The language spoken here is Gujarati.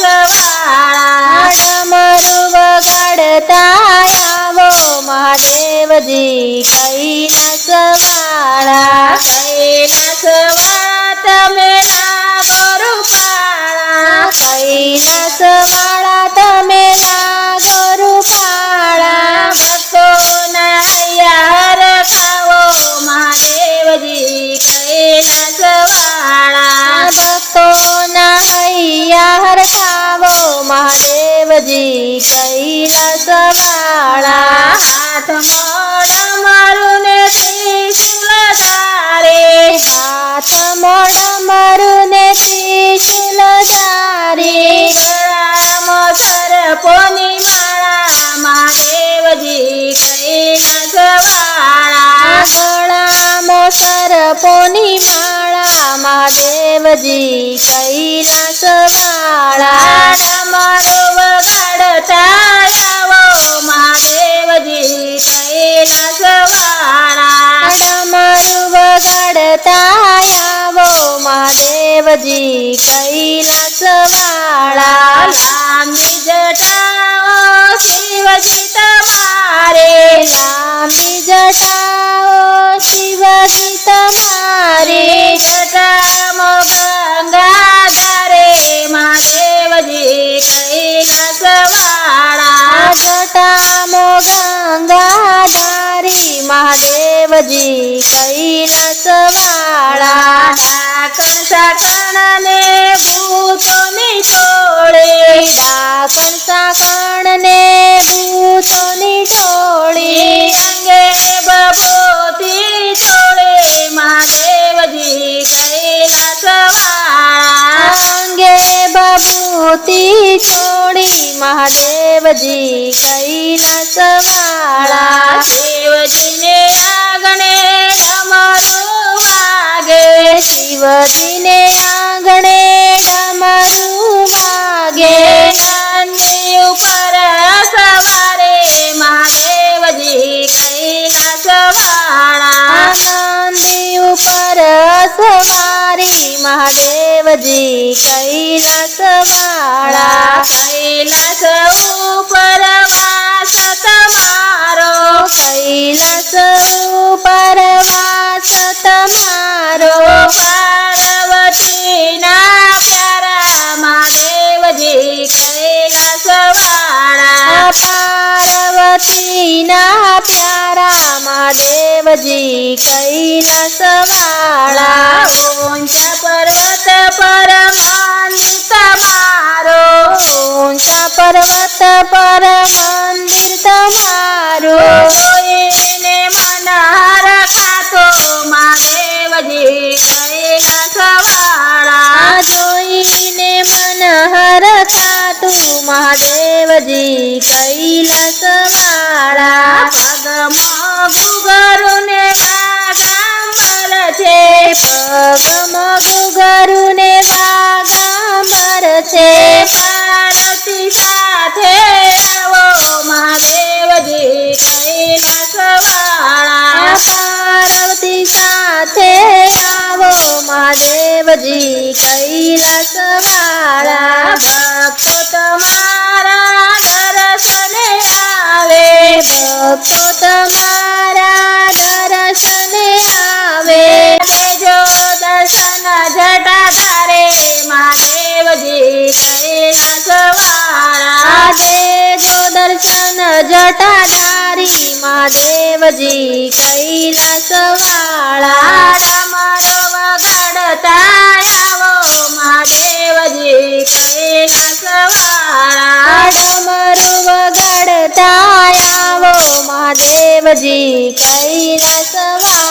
कैलासवाळा डमरू वगाडता यावो महादेवजी कैलासवाळा कैलासवाळा તમે લાગો રૂપાળા कैलासवाळा તમે લાગો રૂપાળા ભક્તોના હૈયા હરખાવો મહાદેવજી कैलासवाळा ભક્તોના હૈયા હરખાવો મહાદેવજી कैलाસવાળા હાથમાં ડમરું ને ત્રિશૂલ ધારે હાથમાં ડમરું ને ત્રિશૂલ ધારી ગળામાં સર્પોની માળા મહાદેવજી कैलासवाळा ગળામાં સર્પોની માળા મહાદેવજી कैलाસવાળા ડમરો વગાડતા આવો મહાદેવજી कैलाસવાળા ડમરું વગાડતા આવો મહાદેવજી कैलाસવાળા લાંબી જટાઓ શિવજી તમારે લાંબી જટાઓ શિવજી તમારી જટામાં ગંગા ધારે મહાદેવજી कैलासवाળા જટામો ગંગાધારી મહાદેવજી कैलाસવાળા ડાકણ સાકણ ને ભૂતોની ટોળી ડાકણ સાકણ ને ભૂતોની ટોળી અંગે બભૂતી ચોળે મહાદેવજી कैलासवाળા અંગે બભૂતી છોડી મહાદેવજી कैलाસવાળા શિવજીને આંગણે ડમરું વાગે શિવજીને આંગણે ડમરું વાગે નંદી ઉપર સવારે મહાદેવજી कैलासवाળા નંદી ઉપર સવારી મહાદેવજી कैલાસવાળા कैलास ઉપર વાસ તમારો कैलास ઉપર વાસ તમારો પાર્વતીના પ્યારા મહાદેવજી कैलासवाળા પાર્વતીના પ્યારા મહાદેવજી कैलाસવાળા ઊંચા પર્વત પર મંદિર તમારો ઊંચા પર્વત પર મંદિર તમારું જોઈને મન હરખાતો મહાદેવજી कैलासवाળા જોઈને મન હરખાતું મહાદેવજી कैલાસવાળા પગમાં ઘૂઘરું ને વાગાંબર છે પગમાં ઘૂઘરું ને વાગાંબર છે પાર્વતી સાથે આવો મહાદેવજી कैलासवाળા પાર્વતી સાથે આવો મહાદેવજી कैलाસવાળા ભક્તો તમારા દર્શને આવે ભક્તો તમારા દર્શને આવે દેજો દર્શન જટાધારે મહાદેવજી कैलासवाળા દેજો દર્શન જટાધારી મહાદેવજી कैलाસવાળા ડમરો વગાડતા આવો મહાદેવજી कैलासવાળા ડમરું વગાડતા આવો મહાદેવજી कैलाસવાળા